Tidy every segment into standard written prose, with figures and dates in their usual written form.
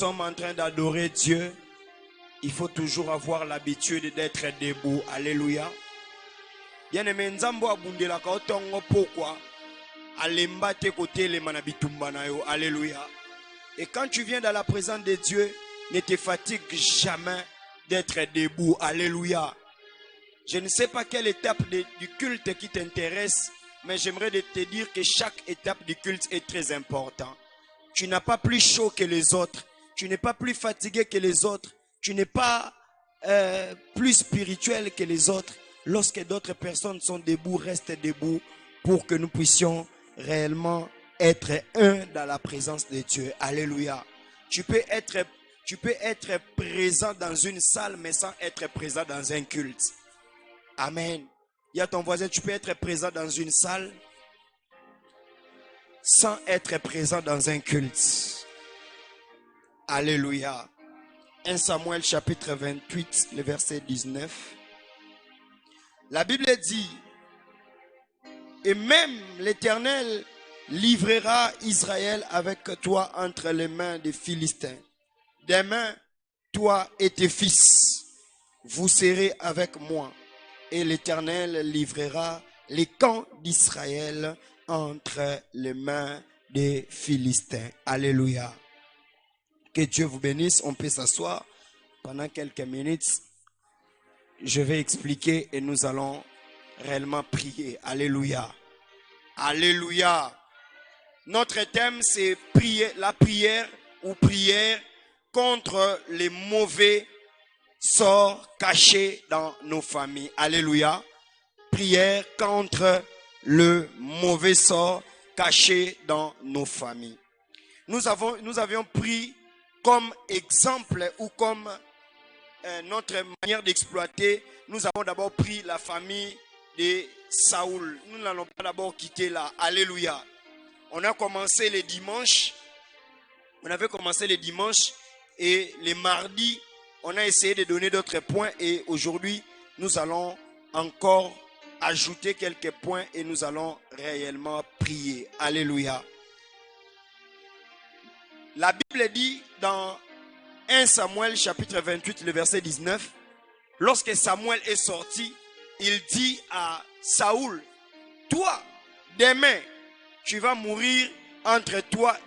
sommes en train d'adorer Dieu, il faut toujours avoir l'habitude d'être debout. Alléluia. Bien-aimé, Nzambo abundelaka otongo pourquoi? Alemba te kote le manabitumba na yo. Alléluia. Et quand tu viens dans la présence de Dieu, ne te fatigue jamais d'être debout. Alléluia. Je ne sais pas quelle étape du culte qui t'intéresse, mais j'aimerais te dire que chaque étape du culte est très importante. Tu n'as pas plus chaud que les autres. Tu n'es pas plus fatigué que les autres. Tu n'es pas plus spirituel que les autres. Lorsque d'autres personnes sont debout, reste debout pour que nous puissions réellement être un dans la présence de Dieu. Alléluia. Tu peux être présent dans une salle, mais sans être présent dans un culte. Amen. Il y a ton voisin, tu peux être présent dans une salle sans être présent dans un culte. Alléluia. 1 Samuel chapitre 28, le verset 19. La Bible dit, et même l'Éternel livrera Israël avec toi entre les mains des Philistins. Demain, toi et tes fils, vous serez avec moi. Et l'Éternel livrera les camps d'Israël entre les mains des Philistins. Alléluia. Que Dieu vous bénisse. On peut s'asseoir pendant quelques minutes. Je vais expliquer et nous allons réellement prier. Alléluia. Alléluia. Notre thème, c'est la prière ou prière contre les mauvais sorts cachés dans nos familles. Alléluia. Prière contre le mauvais sort caché dans nos familles. Nous avions pris comme exemple ou comme notre manière d'exploiter. Nous avons d'abord pris la famille de Saoul. Nous n'allons pas d'abord quitter là. Alléluia. On a commencé les dimanches. On avait commencé les dimanches et les mardis, on a essayé de donner d'autres points et aujourd'hui, nous allons encore ajouter quelques points et nous allons réellement prier. Alléluia. La Bible dit dans 1 Samuel chapitre 28, le verset 19, lorsque Samuel est sorti, il dit à Saoul, toi, demain, tu vas mourir entre toi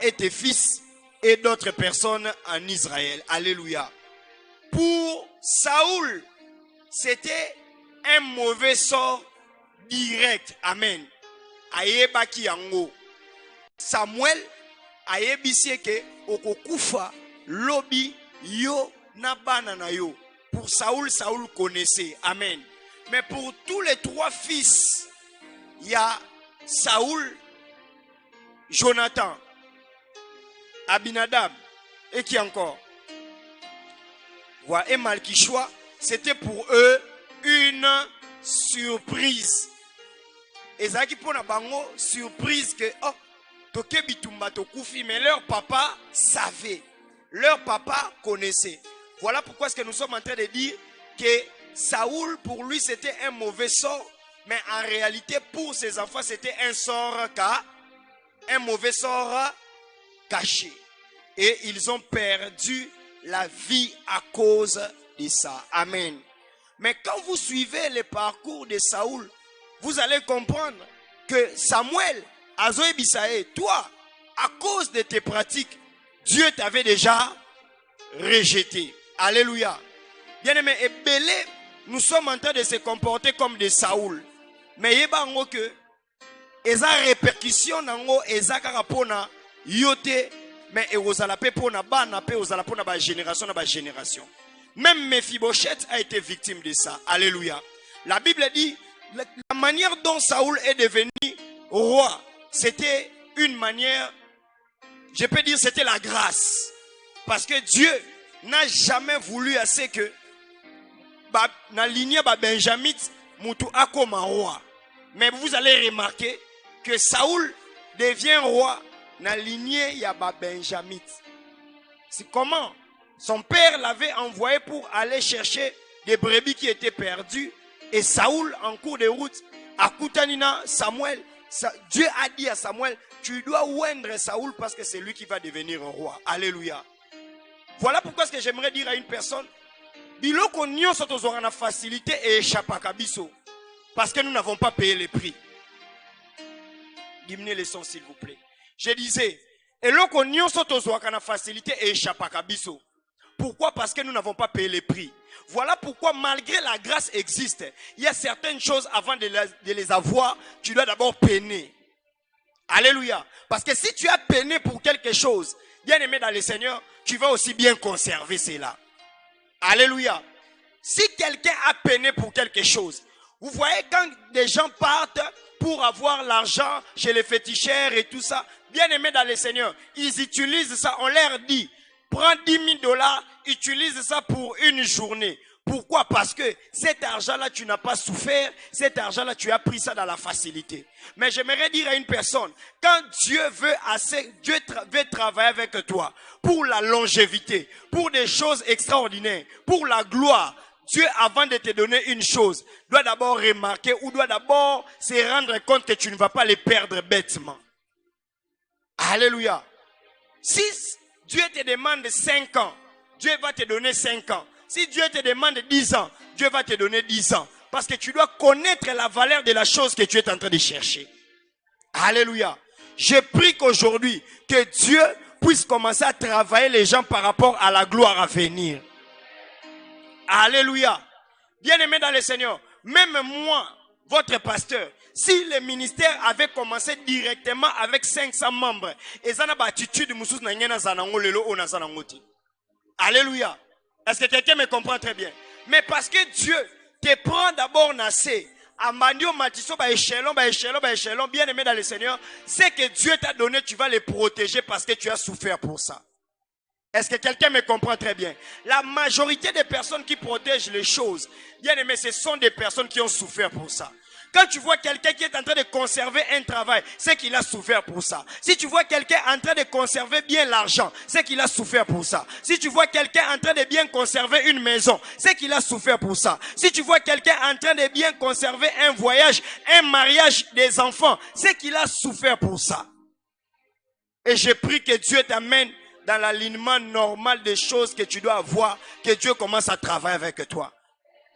et tes fils et d'autres personnes en Israël. Alléluia. Pour Saoul, c'était un mauvais sort direct. Amen. Ayebaki yango. Samuel ayebisi ke okokufa lobi yo na bana na yo. Pour Saoul, Saoul connaissait. Amen. Mais pour tous les trois fils, il y a Saoul, Jonathan, Abinadab et qui encore? Voilà, et Malkichoua, c'était pour eux une surprise. Et ça qui pour la bango surprise que oh toke bitumba tokufi, mais leur papa savait, leur papa connaissait. Voilà pourquoi est-ce que nous sommes en train de dire que Saoul pour lui c'était un mauvais sort, mais en réalité pour ses enfants c'était un mauvais sort caché. Et ils ont perdu la vie à cause de ça. Amen. Mais quand vous suivez le parcours de Saoul, vous allez comprendre que Samuel, Azoé Bissaé, toi, à cause de tes pratiques, Dieu t'avait déjà rejeté. Alléluia. Bien-aimé, et Belé, nous sommes en train de se comporter comme des Saoul. Mais il y a que eza répercussion nango eza kaka pona yote mais ozala pe pona bana pe ozala pona ba génération. Même Mephibosheth a été victime de ça. Alléluia. La Bible dit la manière dont Saoul est devenu roi, c'était une manière, je peux dire c'était la grâce. Parce que Dieu n'a jamais voulu assez que na lignée ba Benjamin mutu akoma roi. Mais vous allez remarquer que Saoul devient roi dans la lignée Yaba Benjamin. C'est comment? Son père l'avait envoyé pour aller chercher des brebis qui étaient perdues. Et Saoul, en cours de route, à Koutanina, Samuel, Dieu a dit à Samuel, tu dois oindre Saoul parce que c'est lui qui va devenir un roi. Alléluia. Voilà pourquoi ce que j'aimerais dire à une personne. Biloko nyonso tozwaka na facilité et échappaka biso. Parce que nous n'avons pas payé les prix. Diminuez les sons s'il vous plaît. Je disais, eloko nyonso tozwaka na facilité et échappaka biso. Pourquoi? Parce que nous n'avons pas payé les prix. Voilà pourquoi malgré la grâce existe, il y a certaines choses avant de les avoir, tu dois d'abord peiner. Alléluia. Parce que si tu as peiné pour quelque chose, bien aimé dans le Seigneur, tu vas aussi bien conserver cela. Alléluia. Si quelqu'un a peiné pour quelque chose, vous voyez quand des gens partent pour avoir l'argent chez les féticheurs et tout ça, bien aimé dans le Seigneur, ils utilisent ça, on leur dit, prends $10 000, utilise ça pour une journée. Pourquoi? Parce que cet argent-là, tu n'as pas souffert. Cet argent-là, tu as pris ça dans la facilité. Mais j'aimerais dire à une personne, quand Dieu veut veut travailler avec toi pour la longévité, pour des choses extraordinaires, pour la gloire, Dieu, avant de te donner une chose, doit d'abord remarquer ou doit d'abord se rendre compte que tu ne vas pas les perdre bêtement. Alléluia. Si Dieu te demande 5 ans, Dieu va te donner 5 ans. Si Dieu te demande 10 ans, Dieu va te donner 10 ans. Parce que tu dois connaître la valeur de la chose que tu es en train de chercher. Alléluia. Je prie qu'aujourd'hui, que Dieu puisse commencer à travailler les gens par rapport à la gloire à venir. Alléluia. Bien-aimé dans le Seigneur, même moi, votre pasteur, si le ministère avait commencé directement avec 500 membres, et ça n'a pas attitude, alléluia. Est-ce que quelqu'un me comprend très bien? Mais parce que Dieu te prend d'abord nassé, Amandio Matiso, échelon, bien aimé dans le Seigneur, c'est que Dieu t'a donné, tu vas les protéger parce que tu as souffert pour ça. Est-ce que quelqu'un me comprend très bien? La majorité des personnes qui protègent les choses, bien aimé, ce sont des personnes qui ont souffert pour ça. Quand tu vois quelqu'un qui est en train de conserver un travail, c'est qu'il a souffert pour ça. Si tu vois quelqu'un en train de conserver bien l'argent, c'est qu'il a souffert pour ça. Si tu vois quelqu'un en train de bien conserver une maison, c'est qu'il a souffert pour ça. Si tu vois quelqu'un en train de bien conserver un voyage, un mariage, des enfants, c'est qu'il a souffert pour ça. Et je prie que Dieu t'amène dans l'alignement normal des choses que tu dois avoir, que Dieu commence à travailler avec toi.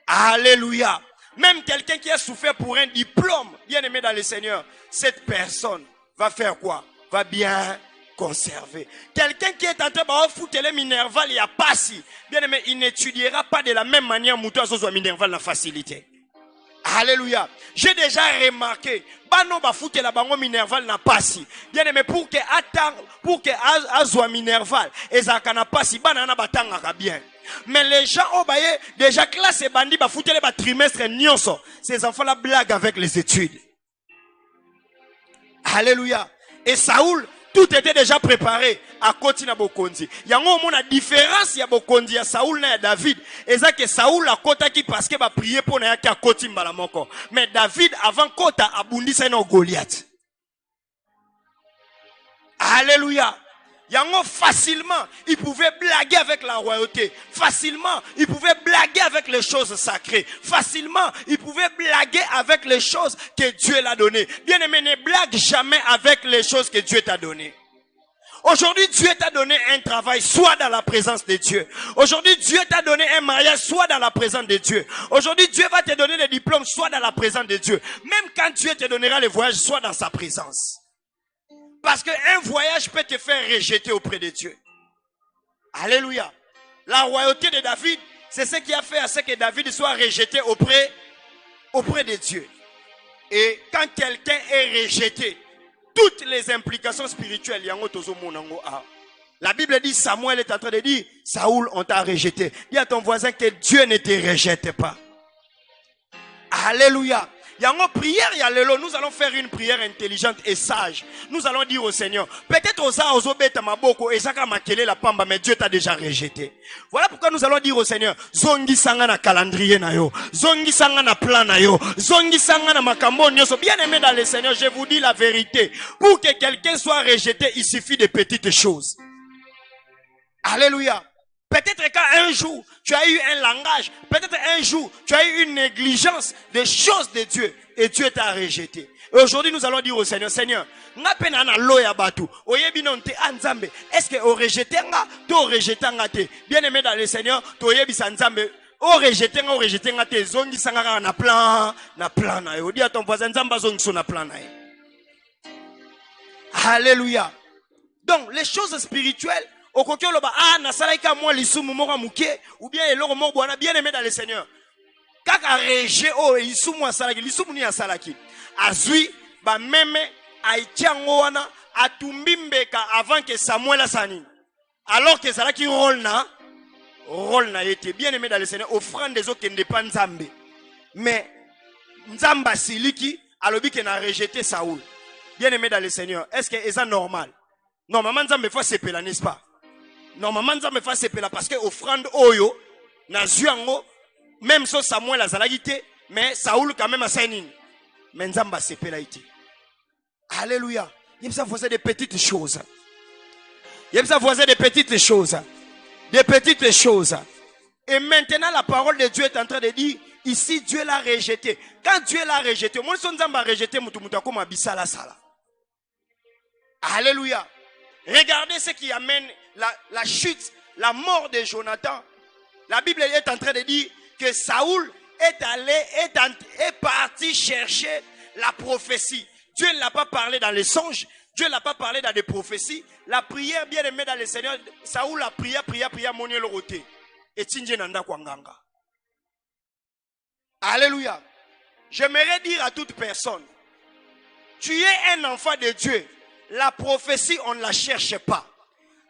Alléluia. Même quelqu'un qui a souffert pour un diplôme, bien aimé dans le Seigneur, cette personne va faire quoi? Va bien conserver. Quelqu'un qui est en train de foutre les minerval, il n'y a pas si. Bien aimé, il n'étudiera pas de la même manière mouton à minerval la facilité. Alléluia. J'ai déjà remarqué, non ba foutre la bango minerval n'a pas si. Bien aimé, pour que azwa minerval, ezaka n'a pas si, banana batanga bien. Mais les gens ont déjà classe et bandit ba foutre les trimestre nyonso. Ces enfants là blaguent avec les études. Alléluia. Et Saoul, tout était déjà préparé à côté na Bokondi. Il y a une différence ya Bokondi ya Saoul na ya David. Et ça que Saoul a kota qui parce que ba prier pour na ya ki a côté mbalamoko. Mais David avant kota abundi sa na Goliath. Alléluia. Yango facilement, il pouvait blaguer avec la royauté. Facilement, il pouvait blaguer avec les choses sacrées. Facilement, il pouvait blaguer avec les choses que Dieu l'a données. Bien aimé, ne blague jamais avec les choses que Dieu t'a données. Aujourd'hui, Dieu t'a donné un travail, soit dans la présence de Dieu. Aujourd'hui, Dieu t'a donné un mariage, soit dans la présence de Dieu. Aujourd'hui, Dieu va te donner le diplôme, soit dans la présence de Dieu. Même quand Dieu te donnera le voyage, soit dans sa présence. Parce qu'un voyage peut te faire rejeter auprès de Dieu. Alléluia. La royauté de David, c'est ce qui a fait à ce que David soit rejeté auprès de Dieu. Et quand quelqu'un est rejeté, toutes les implications spirituelles, la Bible dit, Samuel est en train de dire, Saoul, on t'a rejeté. Dis à ton voisin que Dieu ne te rejette pas. Alléluia. Prière, nous allons faire une prière intelligente et sage. Nous allons dire au Seigneur, peut-être la pamba, mais Dieu t'a déjà rejeté. Voilà pourquoi nous allons dire au Seigneur, zongi sanga na calendrier na yo, zongi sanga na plan na yo, zongi sanga na makambo nyoso. Bien aimé dans le Seigneur, je vous dis la vérité. Pour que quelqu'un soit rejeté, il suffit de petites choses. Alléluia. Peut-être qu'un jour, tu as eu un langage. Peut-être un jour, tu as eu une négligence des choses de Dieu. Et Dieu t'a rejeté. Et aujourd'hui, nous allons dire au Seigneur, Seigneur, est-ce que au rejeté nga, to rejeté nga te? Bien-aimé dans le Seigneur, to yebisa nzambe, au rejeté nga te, zongi sangara na plan na yo. Dis à ton voisin, nzamba zongi so na plan na yo. Alléluia. Donc, les choses spirituelles, au kokyo loba, nasalaika moi lisumu mora muke, ou bien eloro mor boana, bien-aimé dans le Seigneur. Kaka reje o lisumu asalaki, lisumu ni asalaki. Azui, ba meme, aitiango wana, atumbimbeka avant que Samuel asani. Alors que Zalaki rôle na été bien-aimé dans le Seigneur, offrande des autres qui ne dépendent Nzambe. Mais, Nzamba siliki, alobi qui n'a rejeté Saoul. Bien-aimé dans le Seigneur, est-ce que c'est normal? Normalement, Nzambe faut s'épela, n'est-ce pas? Normalement, Nzambe faut s'épela parce que offrande oyo, na zuango, même si Samuel a zalagité, mais Saoul quand même a sainin. Mais Nzamba s'épela ité. Alléluia. Il y a besoin des petites choses. Il y a besoin des petites choses. Des petites choses. Et maintenant, la parole de Dieu est en train de dire, ici, Dieu l'a rejeté. Quand Dieu l'a rejeté, moi, si Nzamba a rejeté, comme abissala sala. Alléluia. Regardez ce qui amène la chute, la mort de Jonathan. La Bible est en train de dire que Saoul est parti chercher la prophétie. Dieu ne l'a pas parlé dans les songes. Dieu ne l'a pas parlé dans des prophéties. La prière bien aimée dans le Seigneur, Saoul a prié, monier le roté. Et Tindje Nanda Kwanganga. Alléluia. J'aimerais dire à toute personne, tu es un enfant de Dieu. La prophétie, on ne la cherche pas.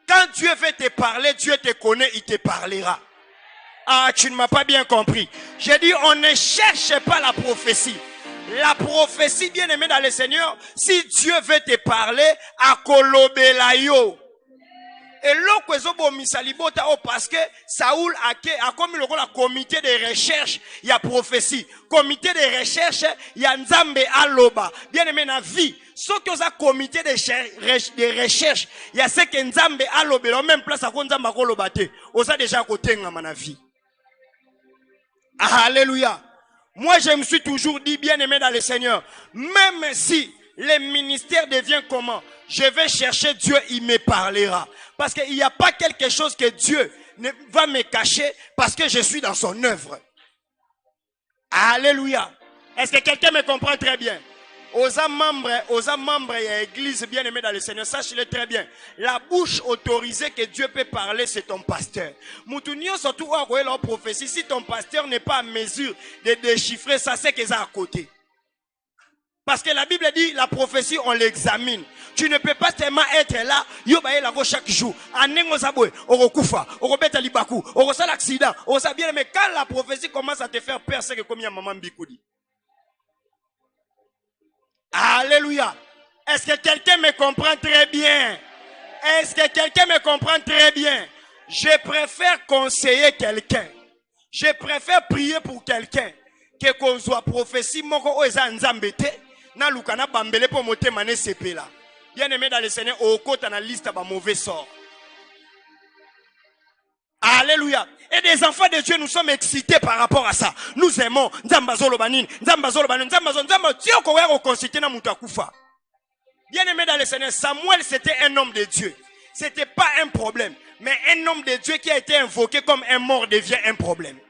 Quand Dieu veut te parler, Dieu te connaît, il te parlera. Ah, tu ne m'as pas bien compris. J'ai dit, on ne cherche pas la prophétie. La prophétie, bien aimée dans le Seigneur, si Dieu veut te parler, à kolobelayo. Et l'okwezbo misalibota parce que Saoul a comme le comité de recherche, il y a prophétie. Comité de recherche, il y a Nzambe aloba. Bien aimé na vie. Ce que ça comité de recherche, il y a ce que Nzambe aloba. La même place à Nzambe kolobate. Osa déjà côté na vie. Alléluia. Moi, je me suis toujours dit, bien aimé dans le Seigneur, même si le ministère devient comment, je vais chercher Dieu, il me parlera. Parce qu'il n'y a pas quelque chose que Dieu ne va me cacher parce que je suis dans son œuvre. Alléluia. Est-ce que quelqu'un me comprend très bien? Aux membres et à l'église bien aimée dans le Seigneur, sache-le très bien. La bouche autorisée que Dieu peut parler, c'est ton pasteur. Moutounio surtout à la prophétie, si ton pasteur n'est pas en mesure de déchiffrer ça, c'est que ça à côté. Parce que la Bible dit, la prophétie, on l'examine. Tu ne peux pas tellement être là, yobaye la chaque jour. Anengo zabwe, orokufa, orobeta libaku, orosal accident, orosal bien, mais quand la prophétie commence à te faire peur, c'est que comme il y a maman Bikoudi. Alléluia. Est-ce que quelqu'un me comprend très bien? Est-ce que quelqu'un me comprend très bien? Je préfère conseiller quelqu'un. Je préfère prier pour quelqu'un que qu'on soit prophétie moko oza nzambete na lukana bambele po motema ne sepela. Bien aimé dans le Seigneur, au côté na liste ba mauvais sort. Alléluia. Et des enfants de Dieu, nous sommes excités par rapport à ça. Nous aimons Nzambazolo Banin, Nzambazolo Banin, Nzambazolo, Dieu qu'on va reconstituer na mutakufa. Bien aimé dans le Seigneur, Samuel c'était un homme de Dieu. C'était pas un problème. Mais un homme de Dieu qui a été invoqué comme un mort devient un problème.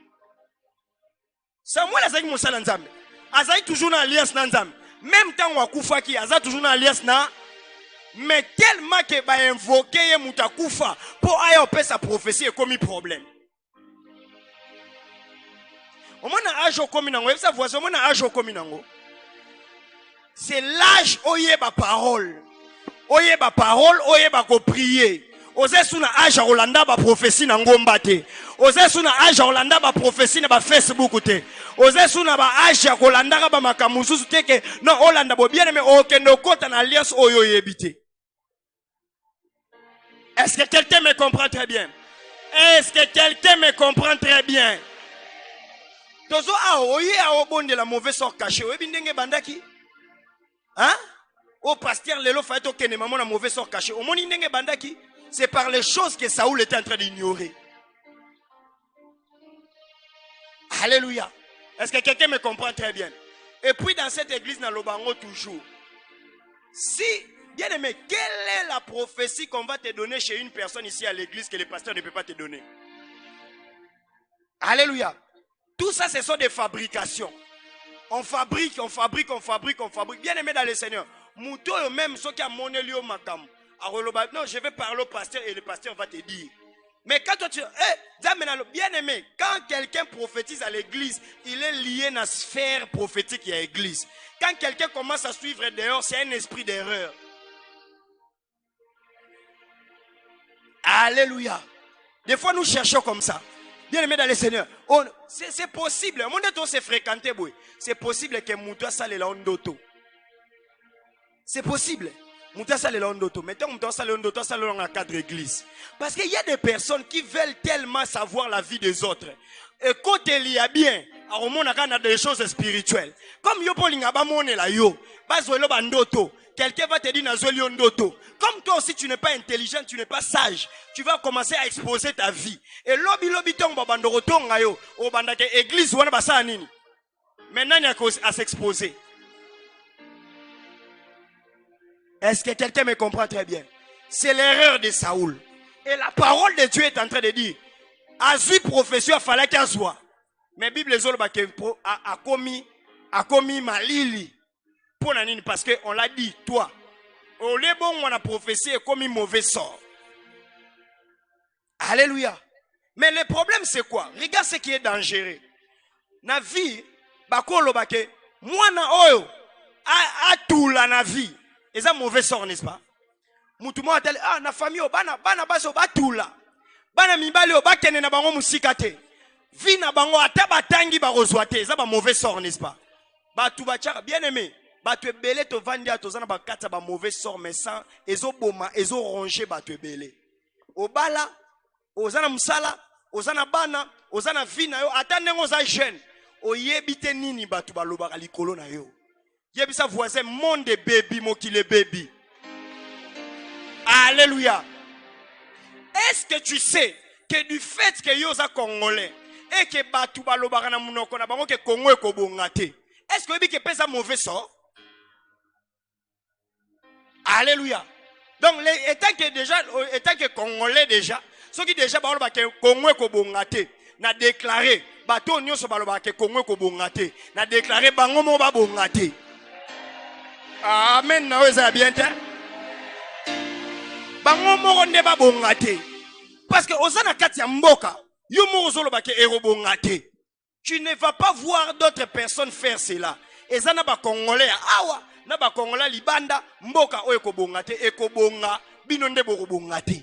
Samuel a dit Moussa Nzambe. Azaï toujours dans l'alliance Nzambe. Même temps Wakufa qui a toujours dans l'alliance na. Mais tellement que va invoquer Mutakufa pour ayoper sa prophétie est comme un problème. Au moins na âge au communango, ça voisin au moins na âge au communango. C'est l'âge oyeba parole. Oyeba parole, oyeba ko prier. Ose suna âge à Rolanda ba prophétie na ngomba te. Ose suna âge à Rolanda ba prophétie na ba Facebook te. Ose suna ba âge à Rolanda ba makamususu te ke non Rolanda bo bien mais okendo kota na alliance oyo yebite. Est-ce que quelqu'un me comprend très bien? Est-ce que quelqu'un me comprend très bien? Tozo a oye a obonde la mauvaise sort cachée. Oyebi ndenge bandaki? Hein? Au pasteur lelo faito kene maman la mauvaise sort cachée. Au moni ndenge bandaki? C'est par les choses que Saoul était en train d'ignorer. Alléluia. Est-ce que quelqu'un me comprend très bien? Et puis dans cette église, dans le bango toujours. Si, bien aimé, quelle est la prophétie qu'on va te donner chez une personne ici à l'église que le pasteur ne peut pas te donner? Alléluia. Tout ça, ce sont des fabrications. On fabrique. Bien aimé dans le Seigneur. Mouto même ceux qui a monné lieu makam. Non, je vais parler au pasteur et le pasteur va te dire. Mais quand toi tu bien aimé, quand quelqu'un prophétise à l'église, il est lié à la sphère prophétique à l'église. Quand quelqu'un commence à suivre dehors, c'est un esprit d'erreur. Alléluia. Des fois nous cherchons comme ça. Bien aimé dans le Seigneur, c'est possible. Mon Dieu, c'est fréquenté, c'est possible que Moutoua sale la ondoto. C'est possible. Moutoua sale la ondoto. Mettons Moutoua sale la ondoto, sale dans un cadre d'église. Parce qu'il y a des personnes qui veulent tellement savoir la vie des autres. Et quand il y a bien, on a des choses spirituelles. Comme yo polinga ba mone la yo, bazwelo bandoto. Quelqu'un va te dire nazweli ndoto. Comme toi aussi tu n'es pas intelligent, tu n'es pas sage, tu vas commencer à exposer ta vie. Et lobi tong babandoro tonga yo, o bandake église wana basa nini. Maintenant il y a à s'exposer. Est-ce que quelqu'un me comprend très bien? C'est l'erreur de Saoul. Et la parole de Dieu est en train de dire, Azui profession fallait qu'il soit. Mais Bible les autres a commis malili. Parce qu'on l'a dit, toi, au lieu bon, on a prophétie et commis mauvais sort. Alléluia. Mais le problème c'est quoi? Regarde ce qui est dangereux. Na vie, bakolo bake, moi na oyo, a tout la na vie. Et ça mauvais sort, n'est-ce pas? Moutouma a tel, na famille, bana baso batula. Bana mibali bakene na bango musikate. Vi na bango ataba tangi barozwate. Et ça mauvais sort, n'est-ce pas? Batou bachara, bien aimé. Batou belé to vandi a tozana bakata ba mauvais sort, mais sans, ezo boma, ezo rongé batou belé. Obala, ozana musala, ozana bana, ozana vina yo, atande ngoza jeune. Oyebite nini batou balobaka likolo na yo. Yebisa voisin monde de baby mokile baby. Alléluia. Est-ce que tu sais que du fait que yo za congolais et que batou balobaka na munoko na bango que Congo e kobongate. Est-ce que vous que pesa mauvais sort? Alléluia. Donc étant que congolais déjà, ceux qui déjà balobaka que Congo e kobongate, na déclaré bato nyonso balobaka que Congo e kobongate, na déclaré bango mo ba bongate. Amen na oza bien te. Bango mo nde ba bongate. Parce que ozana kati ya mboka, yo mo ozoloba ke erobongate. Tu ne vas pas voir d'autres personnes faire cela. Et ça n'a pas congolais. Awa, n'a pas congolais libanda, mboka o ekobongate, ekobonga, binonde borobongate.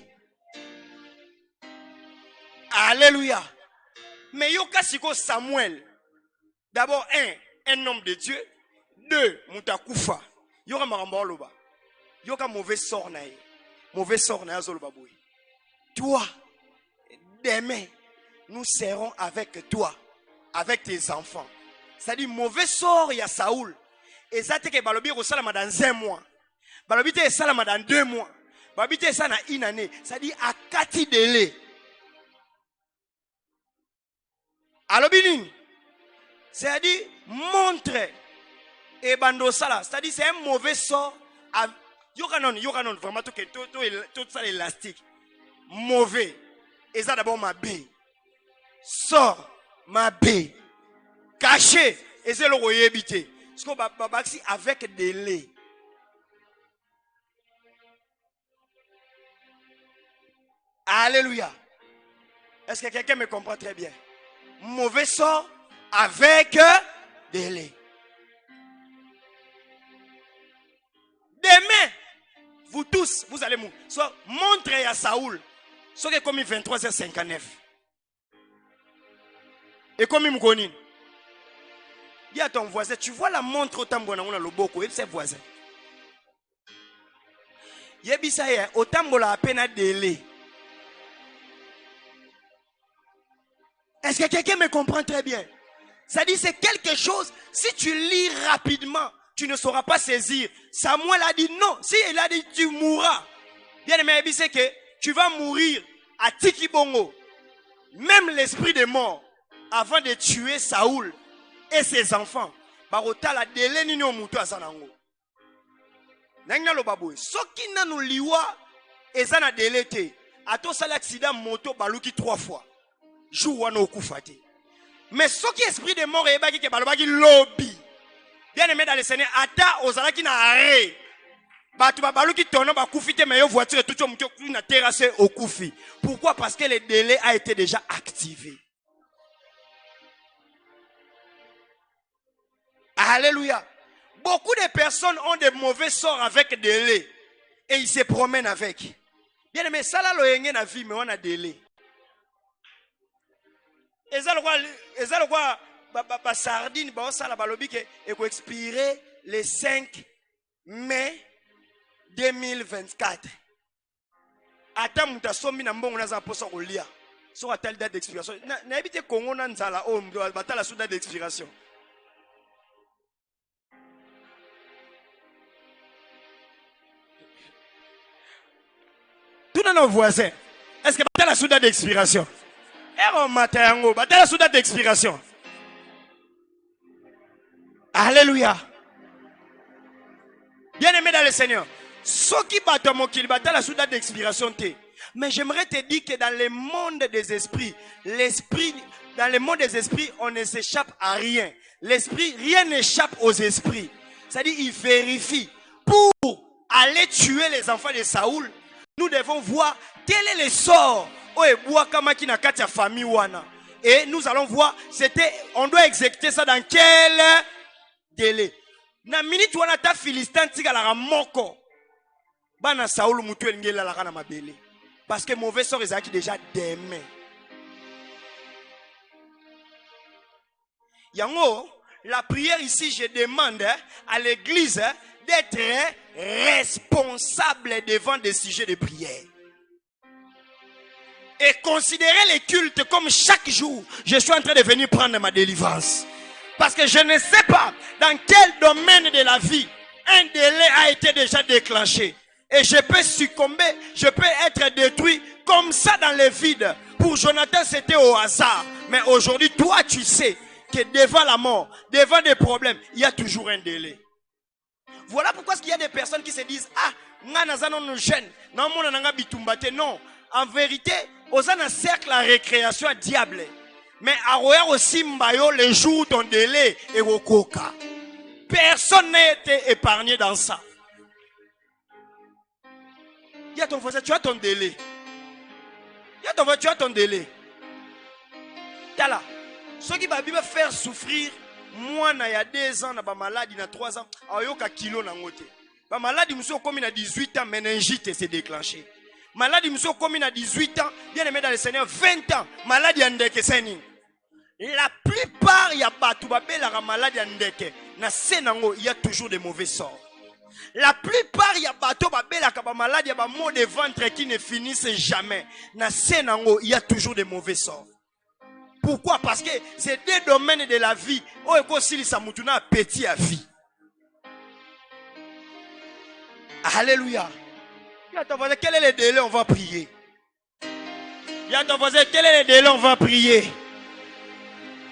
Alléluia. Mais yo kasiko Samuel. D'abord, un homme de Dieu. 2, Moutakufa. Yo ka maramba loba. Yo ka mauvais sort na ye. Mauvais sort na zoloba boy. Toi, demain, nous serons avec toi. Avec tes enfants. C'est-à-dire, mauvais sort, il y a Saoul. Et ça, c'est que Balobi est salama dans 1 mois. Balobi est salama dans 2 mois. Balobi est salama dans 1 année. C'est-à-dire, à 4 délais. Alobinin. C'est-à-dire, montre. Et bando sala. C'est-à-dire, c'est un mauvais sort. Yokanon, vraiment, tout ça élastique. Mauvais. Et ça, d'abord, ma baie. Sort. Ma baie caché et c'est le royébité ce qu'on va avec des laits. Alléluia. Est-ce que quelqu'un me comprend très bien? Mauvais sort avec des laits. Demain vous tous vous allez montrer à Saoul ce qui est comme 23h59. Et comme il me connaît, dis à ton voisin, tu vois la montre au tambour dans le boko, et c'est voisin. Yebisa ya au tambour la peine à délai. Est-ce que quelqu'un me comprend très bien? Ça dit c'est quelque chose, si tu lis rapidement, tu ne sauras pas saisir. Samuel a dit non, si il a dit tu mourras. Bien aimé, c'est que tu vas mourir à Tikibongo. Même l'esprit de mort. avant de tuer Saoul et ses enfants. Barota la délai ni no muto azanango. Nangna lo baboy. Soki nanu liwa ezana délai te. Ato sala accident moto baluki 3 fois. Jou wana okufa te. Mais soki esprit de mort ebaki ke balobaki lobby. Bien aimé dans le Seigneur, ata ozalaki na arrêt. Batu baluki tono bakufi te mais yo voiture tout muto na terrasse okufi. Pourquoi? Parce que le délai a été déjà activé. Alléluia. Beaucoup de personnes ont de mauvais sorts avec délai. Et ils se promènent avec. Bien aimé, ça là, l'oyenge na vie, mais on a délai. Et ça, le quoi, sardine, ça la balobi que et ko expirer le 5 mai 2024. Ata muta sombi na mbongo na za poso kolia. So a telle date d'expiration. Na ebite Congo na nzala o batala sous date d'expiration. Tout dans nos voisins. Est-ce que batala sous date d'expiration? Ero matango, batala sous date d'expiration. Alléluia. Bien aimé dans le Seigneur. Ce qui bat mokili batala sous date d'expiration te. Mais j'aimerais te dire que dans le monde des esprits, dans le monde des esprits, on ne s'échappe à rien. L'esprit, rien n'échappe aux esprits. C'est-à-dire, il vérifie. Pour aller tuer les enfants de Saoul, nous devons voir quel est le sort. Et nous allons voir, on doit exécuter ça dans quel délai. Na minute wana ta Philistin tika la moko. Bana Saoul mutu ngela la kana mabele. Parce que mauvais sort ezaki déjà demain. Yango, la prière ici, je demande à l'église d'être responsable devant des sujets de prière. Et considérer les cultes comme chaque jour, je suis en train de venir prendre ma délivrance. Parce que je ne sais pas dans quel domaine de la vie un délai a été déjà déclenché. Et je peux succomber, je peux être détruit comme ça dans le vide. Pour Jonathan, c'était au hasard. Mais aujourd'hui, toi, tu sais que devant la mort, devant des problèmes, il y a toujours un délai. Voilà pourquoi il y a des personnes qui se disent, ah, non, en vérité, aux un cercle à récréation à diable. Mais à Roya aussi Mbayo, les jours ton délai et au coca. Personne n'a été épargné dans ça. Il y a ton voisin, tu as ton délai. Il y a ton voisin, tu as ton délai. Tala. Ce qui va faire souffrir, moi, il y a 2 ans, ma maladie, il y a 3 ans, il y a kilo na ngote. Ma maladie, monsieur, comme il a 18 ans, méningite s'est déclenchée. Maladie, monsieur, comme il a 18 ans, bien aimé dans le Seigneur, 20 ans, maladie en deke seni. La plupart, il y a pas tout la maladie en deke. Na senango, il y a toujours des mauvais sorts. La plupart, il y a pas tout la maladie, il y a pas maux de ventre qui ne finissent jamais. Na senango, il y a toujours des mauvais sorts. Pourquoi? Parce que c'est 2 domaines de la vie. Oh, et si ça mutuna petit à vie. Alléluia. Il y a ton voisin, quel est le délai? On va prier. Il y a ton voisin, quel est le délai? On va prier.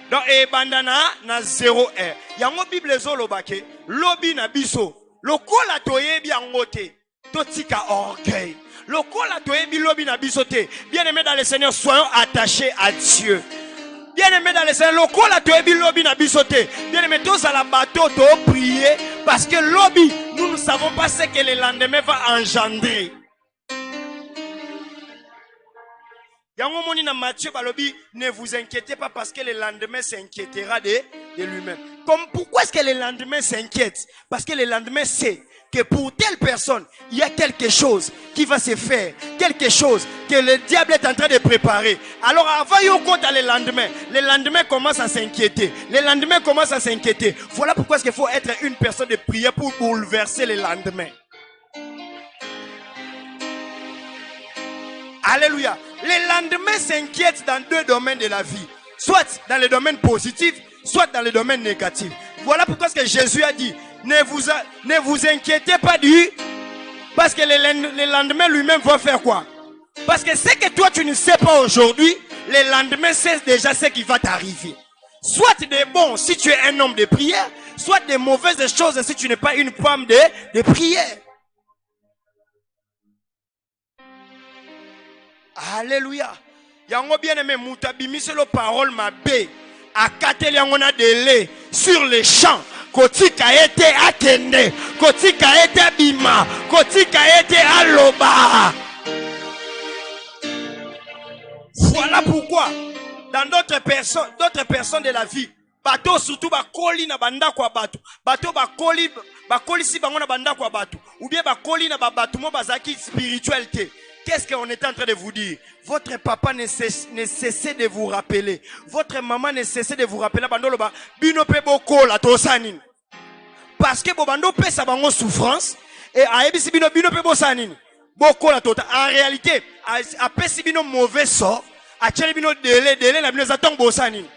Donc, et bandana na 0 heure. Il y a une Bible zolobake. Lobi na biso. Le kola toye bi angote. Totika orgueil. Le kola toye bi lobi na bisote. Bien aimé dans le Seigneur, soyons attachés à Dieu. Bien aimé dans le Seigneur, le kola toye bi lobi na bisote. Bien aimé tous à la bateau to prier parce que lobi, nous ne savons pas ce que le lendemain va engendrer. Yango moni na Matthieu balobi, ne vous inquiétez pas parce que le lendemain s'inquiétera de lui-même. Comme pourquoi est-ce que le lendemain s'inquiète? Parce que le lendemain sait que pour telle personne, il y a quelque chose qui va se faire, quelque chose que le diable est en train de préparer. Alors avant yon compte le lendemain commence à s'inquiéter. Le lendemain commence à s'inquiéter. Voilà pourquoi est-ce qu'il faut être une personne de prière pour bouleverser le lendemain. Alléluia. Le lendemain s'inquiète dans 2 domaines de la vie. Soit dans le domaine positif, soit dans le domaine négatif. Voilà pourquoi est-ce que Jésus a dit, ne vous inquiétez pas parce que le lendemain lui-même va faire quoi? Parce que ce que toi tu ne sais pas aujourd'hui, le lendemain, c'est déjà ce qui va t'arriver. Soit des bons si tu es un homme de prière, soit des mauvaises choses si tu n'es pas une femme de prière. Alléluia. Yango bien aimé, moutabimi c'est le parole ma bé. A katel yango na délai sur les champs. Kotika été atende, kotika été bima, kotika été aloba. Voilà pourquoi dans d'autres personnes de la vie, bateau surtout bakoli na banda kwa batu, bateau bakoli si bango na banda kwa batu, ou bien bakoli na babatu mo bazaki spiritualité. Qu'est-ce qu'on est en train de vous dire? Votre papa ne cessait de vous rappeler. Votre maman ne cessait de vous rappeler. Bino pe boko la tosanin. Parce que bobando pe sa bango souffrance. Et a ebisi bino pe bosanin. Boko la tota. En réalité, a pe si bino mauvais sort. A tcheli bino délai la bino zatong bosanin.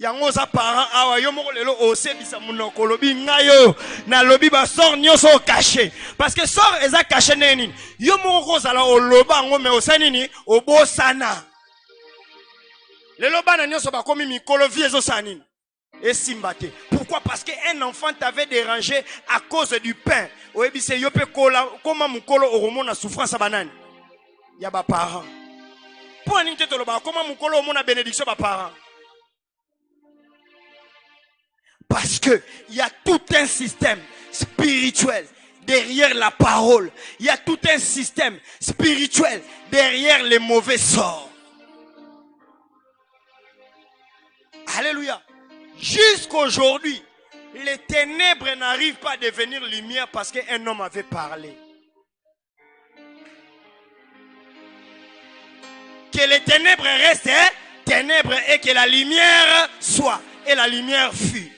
Yango za parent awa yo moko lelo osebisa munoko lobi ngayo na lobi ba sort nyoso caché parce que sort eza caché neni yo moko zala oloba ngo me osanini obosana lelo bana nyoso ba komi mikolo vie zo sanini et simbate. Pourquoi? Parce que un enfant t'avait dérangé à cause du pain. Oyebise yo pe kola koma mukolo oromona souffrance banani ya ba parent pour ninte to loba koma mukolo omona bénédiction ba parent. Parce que il y a tout un système spirituel derrière la parole. Il y a tout un système spirituel derrière les mauvais sorts. Alléluia. Jusqu'aujourd'hui, les ténèbres n'arrivent pas à devenir lumière parce qu'un homme avait parlé. Que les ténèbres restent ténèbres et que la lumière soit. Et la lumière fut.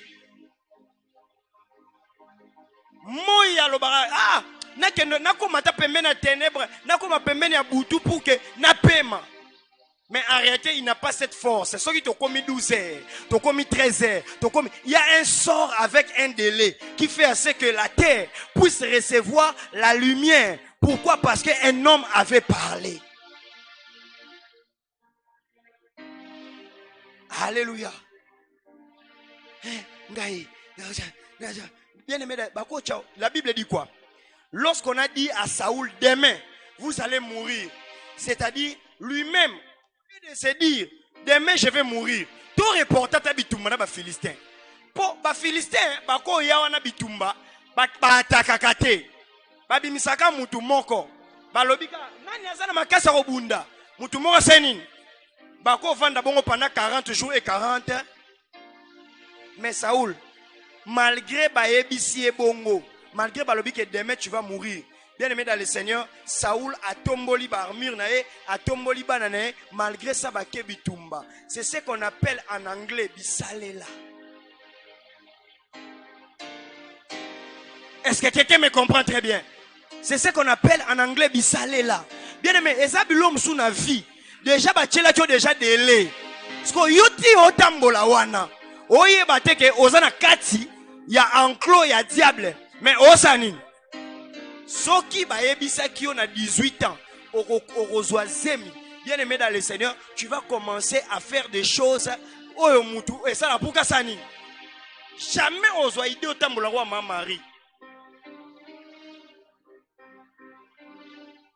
Moya lobara ah nakoma ta pembeni na ténèbres nakoma pembeni ya butu pour que na pema. Mais en réalité il n'a pas cette force. Ceux qui t'ont commis 12 heures, t'ont commis 13 heures, il y a un sort avec un délai qui fait à ce que la terre puisse recevoir la lumière. Pourquoi? Parce qu'un homme avait parlé. Alléluia. Bien aimé, la Bible dit quoi? Lorsqu'on a dit à Saoul, demain, vous allez mourir. C'est-à-dire, lui-même, de se dire, demain, je vais mourir. Tout reporter ta bitumba na ba Philistin. Pour ba Philistin, ba ko ya wana bitumba, ba atakakate. Ba bimisaka mutu moko. Ba lobika, nani azana makasa robunda. Mutu moko senini. Ba ko vanda bongo pendant 40 jours et 40. Mais Saoul, malgré Baébisi et Bongo, malgré Balobi que demain tu vas mourir, bien aimé dans le Seigneur, Saoul a tomboli barmir nae, a tomboli banane, malgré ça baké bitumba. C'est ce qu'on appelle en anglais bisalela. Est-ce que quelqu'un me comprend très bien? C'est ce qu'on appelle en anglais bisalela. Bien aimé, ezabilom sous na vie. Déjà bachela tu déjà délai. Parce que yoti otambola wana. Oye bateke ozana kati ya enclos ya diable mais osanine soki bayebisa ki on a 18 ans orozwa zemi bien aimé dans le Seigneur tu vas commencer à faire des choses oyo mutu et ça la puka sanine jamais ozwa idée otambola wa Marie.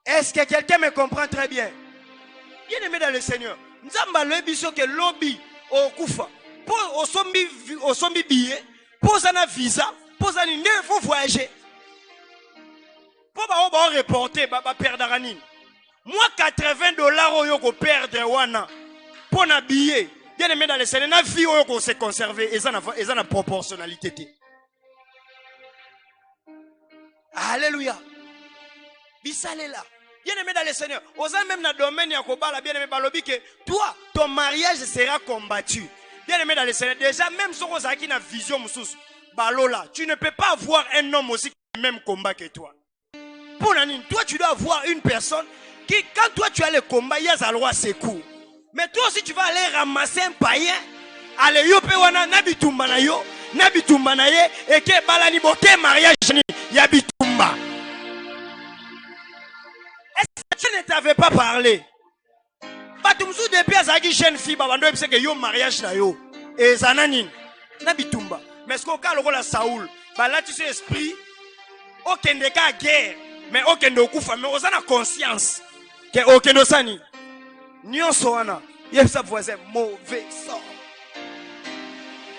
Est-ce que quelqu'un me comprend très bien? Bien aimé dans le Seigneur nzamba lebiso ke lobby okufa au sombi billet, pose un visa, pose un il faut voyager. Pour reporter, perdre ranine. Moi, $80 au ko perdre wana. Pour un billet, bien aimé dans les scènes, la vie au se conserver, et ça n'a proportionnalité. Alléluia. Bisale là. Bien aimé dans les Seigneur. Osa même dans le domaine ya kobala, bien aimé balobi que toi, ton mariage sera combattu. Bien aimé dans le Seigneur, déjà même si on a une vision, balola, tu ne peux pas avoir un homme aussi qui a le même combat que toi. Pour Nanine, toi tu dois avoir une personne qui, quand toi tu as le combat, il y a un roi secours. Mais toi aussi tu vas aller ramasser un païen, aller yo pe wana nabitumba na yo, nabitumba na ye, et que balani boke mariage ni yabitumba. Est-ce que tu ne t'avait pas parlé. Batumsu depuis azaki jeune fille babando epse que yo mariage na yo. Et zananine na bitumba. Mais ce qu'on a le Saoul, là tu sais esprit aucun de cas guerre, mais aucun de kufa mais on a conscience que aucun de sani. Nyonso wana, yebsa voisin mauvais sort.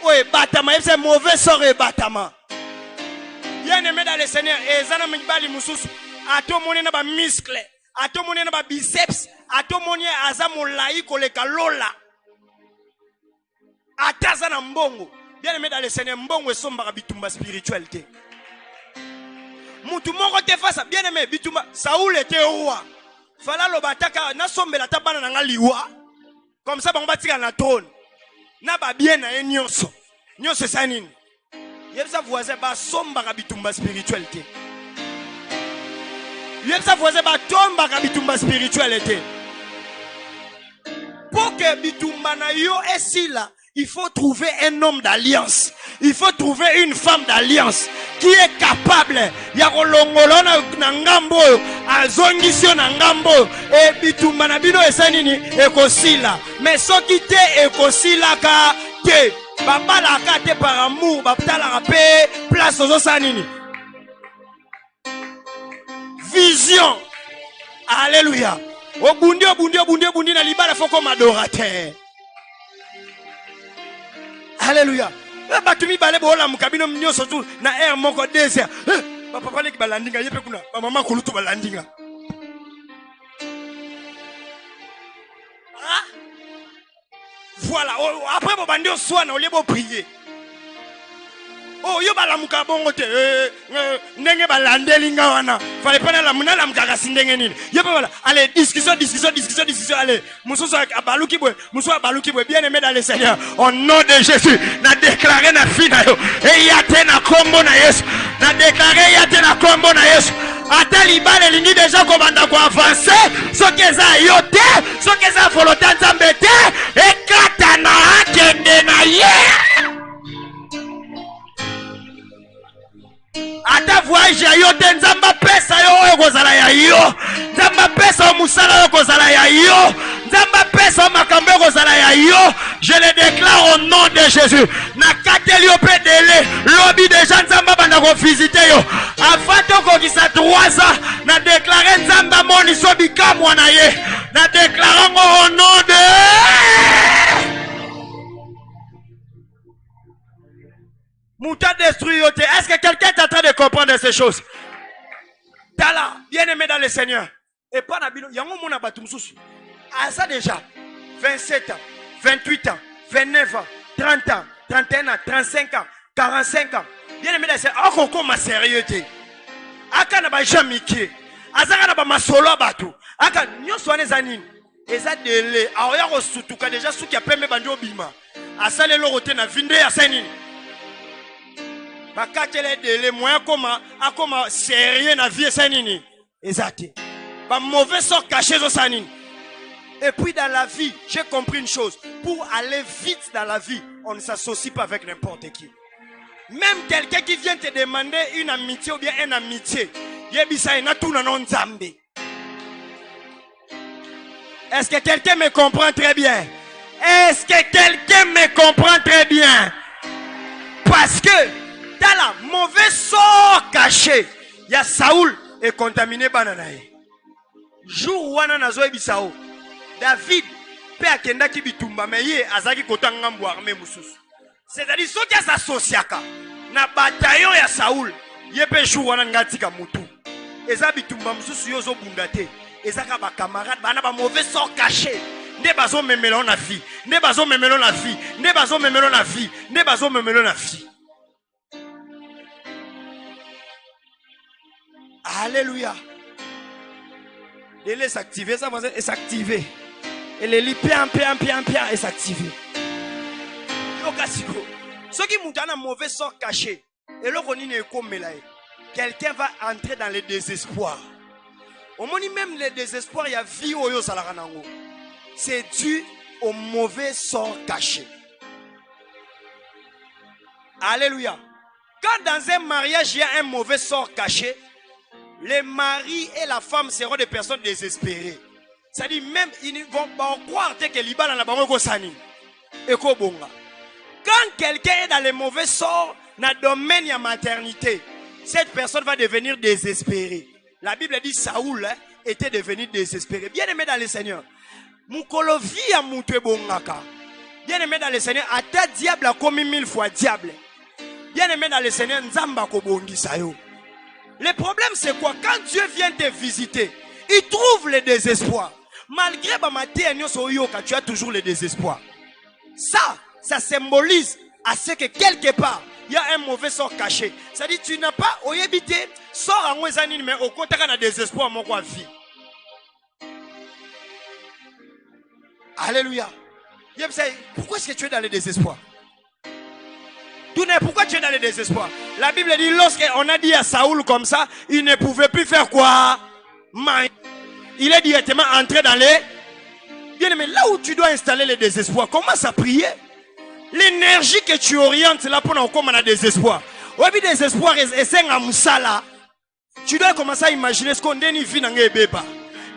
Ouais, batama, yebsa mauvais sort et batama. Bien aimé dans le Seigneur, et zana mbali mususu, ato moni na ba muscle, ato moni na ba biceps, ato moni aza molai koleka lola. Ataza na mbongo. Bien aimé dans le Seigneur, mbongo esomba bitumba spiritualité. Mutu moko te face, bien aimé bitumba, Saoul était roi. Fala lo bataka na sombe la tabana na ngaliwa. Comme ça bango batika na trône. Na ba bien na nyonso. Nyonso sa nini? Yebsa voisin ba somba ka bitumba spiritualité. Yebsa voisin ba tomba ka bitumba spiritualité. Pour que bitumba na yo esila, il faut trouver un homme d'alliance. Il faut trouver une femme d'alliance qui est capable ya kolongolo na ngambo azongisio na ngambo e bitumba na bino esanini ekosila. Mais soki te ekosila ka te babala ka te par amour babtala pe place ozo sanini. Vision. Alléluia. Obundi na libala foko madorateur. Alléluia. Batumi balé bola mukabino mnyoso tu na air moko désert. Papa leki balandinga yepe kuna maman kulutu balandinga. Ah? Voilà, après bo bandi oswana o liebo prier. Oh yo balamuka bongo te ndenge balandeli nga wana fallait pas la munala mukaka sindenge nini yepe voilà allez discussion allez mususu abaluki bwe bien aimé dans le Seigneur au nom de Jésus na déclarer na fi na yo e yate na kombo na Yesu na déclarer yate na kombo na Yesu ata libale lingi déjà komanda ko avancer soki eza yo te soki eza volonté nzambe te ekata na akende na ye. Ata voyage yo te nzamba pesa yo ekozala ya yo nzamba pesa musala yo kozala ya yo nzamba pesa makambo ekozala ya yo. Je le déclare au nom de Jésus na kateli yo pe dele lobi déjà nzamba banda ko visiter yo avant to ko kisa 3 ans na déclarer nzamba moni so bikamwa na ye na déclarer au nom de Mouta détruit. Est-ce que quelqu'un est en train de comprendre ces choses? Tala, bien aimé dans le Seigneur. Et pas Nabilo, il y a un monde à Batumsous. À ça déjà, 27 ans, 28 ans, 29 ans, 30 ans, 31 ans, 35 ans, 45 ans. Bien aimé dans le Seigneur. Encore comme ma sérieuxité. Aka na ba jamiki. Azaka na ba masolo batu. Aka nyo soane zanine. Eza dele. Aoya ko sutuka déjà souki a pembe bandi obima. Asale lo rote na vinde ya sanine. Bakatele dele moyen comme sérieux na vie sanini ezate ba mauvais sort caché zo sanini. Et puis dans la vie j'ai compris une chose, pour aller vite dans la vie on ne s'associe pas avec n'importe qui. Même quelqu'un qui vient te demander une amitié ou bien une amitié yebisa ina tuna non nzambe. Est-ce que quelqu'un me comprend très bien? Est-ce que quelqu'un me comprend très bien? Parce que dans la mauvais sort caché, il y a Saoul et contaminé bananae. Jour wana nazo ebisao. David pe akenda ki bitumba mais ye azaki kotanga mbo armé mususu. C'est-à-dire so kia s'associaka na bataillon ya Saoul, ye pe jour wana ngatika mutu. Eza bitumba mususu yozo bundate. Ezaka ba camarade bana ba mauvais sort caché. Ne bazo memelo na vie, ne bazo memelo na vie, ne bazo memelo na vie, ne bazo memelo na vie. Alléluia. Il est s'activer, ça va s'activer. Et les lits et s'activer. Ceux qui montent un mauvais sort caché, et là on est comme quelqu'un va entrer dans le désespoir. Au moment même le désespoir, il y a vie au yo salaranango. C'est dû au mauvais sort caché. Alléluia. Quand dans un mariage il y a un mauvais sort caché, les maris et la femme seront des personnes désespérées. C'est-à-dire même, ils vont croire que l'Ibala n'a pas de et bonga. Quand quelqu'un est dans les mauvais sorts, dans le domaine de la maternité, cette personne va devenir désespérée. La Bible dit Saoul était devenu désespéré. Bien aimé dans le Seigneur. Mukolovi a mouté bongaka. Bien aimé dans le Seigneur, à ta diable a commis 1000 fois diable. Bien aimé dans le Seigneur, Nzamba kobongi sayo. Le problème c'est quoi? Quand Dieu vient te visiter, il trouve le désespoir. Malgré Bamaté tu as toujours le désespoir. Ça symbolise à ce que quelque part, il y a un mauvais sort caché. C'est-à-dire tu n'as pas au éviter sort en wezani mais au contraire un désespoir mon quoi vie. Alléluia. Pourquoi est-ce que tu es dans le désespoir? Pourquoi tu es dans le désespoir? La Bible dit lorsqu'on a dit à Saoul comme ça, il ne pouvait plus faire quoi? Il est directement entré dans les... Bien aimé, là où tu dois installer le désespoir, commence à prier. L'énergie que tu orientes là pour nous comme on a désespoir. Oui, désespoir et c'est un moussala. Tu dois commencer à imaginer ce qu'on dit vit dans les bébés.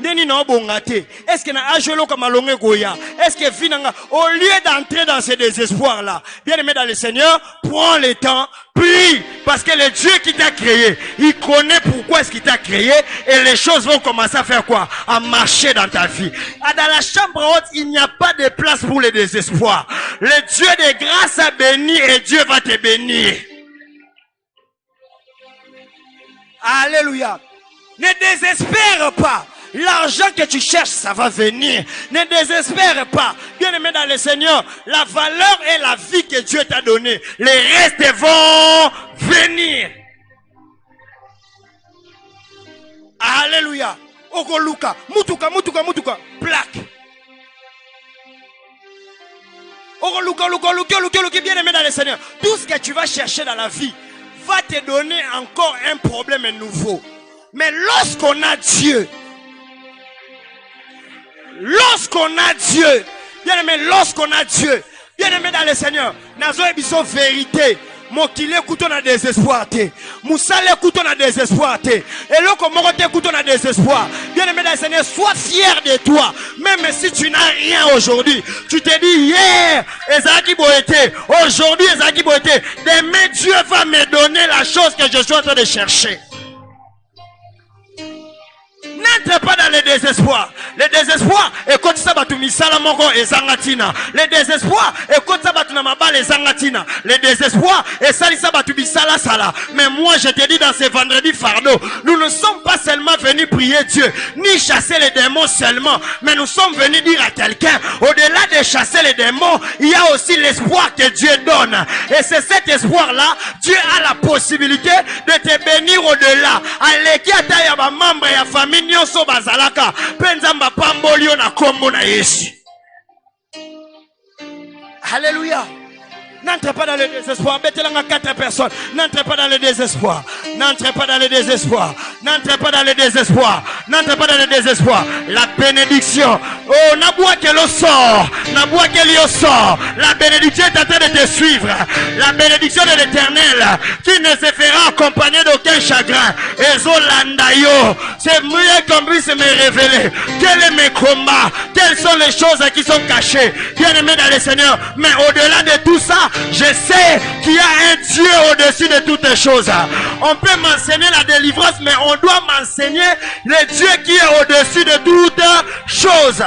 Est-ce que na ajolo comme alongé goya? Est-ce que finanga au lieu d'entrer dans ce désespoir là, bien aimé dans le Seigneur, prends le temps, prie, parce que le Dieu qui t'a créé, il connaît pourquoi est-ce qu'il t'a créé et les choses vont commencer à faire quoi? À marcher dans ta vie. Dans la chambre haute, il n'y a pas de place pour le désespoir. Le Dieu de grâce a béni et Dieu va te bénir. Alléluia. Ne désespère pas. L'argent que tu cherches, ça va venir. Ne désespère pas. Bien aimé dans le Seigneur, la valeur et la vie que Dieu t'a donnée, les restes vont venir. Alléluia. Ogoluka, mutuka, plaque. Ogoluka, bien aimé dans le Seigneur. Tout ce que tu vas chercher dans la vie va te donner encore un problème nouveau. Mais lorsqu'on a Dieu, bien aimé, bien aimé dans le Seigneur, nazo ebiso vérité. Mokile kuto na désespoir te. Moussale kuto na désespoir te. Et loko morote kuto na désespoir. Bien aimé dans le Seigneur, sois fier de toi. Même si tu n'as rien aujourd'hui, tu te dis hier, Ezaki Boete, aujourd'hui Ezaki Boete, demain Dieu va me donner la chose que je suis en train de chercher. N'entre pas dans le désespoir. Le désespoir, écoute ça, batumi salamongo et zangatina. Le désespoir, écoute ça, batuna mabal et zangatina. Le désespoir, et salisa batumi sala sala. Mais moi, je te dis dans ce vendredi fardeau, nous ne sommes pas seulement venus prier Dieu, ni chasser les démons seulement, mais nous sommes venus dire à quelqu'un, au-delà de chasser les démons, il y a aussi l'espoir que Dieu donne. Et c'est cet espoir-là, Dieu a la possibilité de te bénir au-delà. Aleki ataya ba membre ya famille nyonso bazalaka, penzamba pambolio na kombo na Yesu. Alléluia. N'entrez pas dans le désespoir. Mettez-la 4 personnes. N'entrez pas dans le désespoir. N'entrez pas dans le désespoir. N'entrez pas dans le désespoir. N'entrez pas dans le désespoir. La bénédiction. Oh, n'aboua qu'elle sort. N'aboua qu'elle sort. La bénédiction est en train de te suivre. La bénédiction de l'Éternel qui ne se fera accompagner d'aucun chagrin. Ezolandayo. C'est mieux qu'on puisse me révéler. Quel est mes combats? Quelles sont les choses qui sont cachées? Bien aimé dans le Seigneur. Mais au-delà de tout ça, je sais qu'il y a un Dieu au-dessus de toutes les choses. On peut m'enseigner la délivrance, mais on doit m'enseigner le Dieu qui est au-dessus de toutes choses.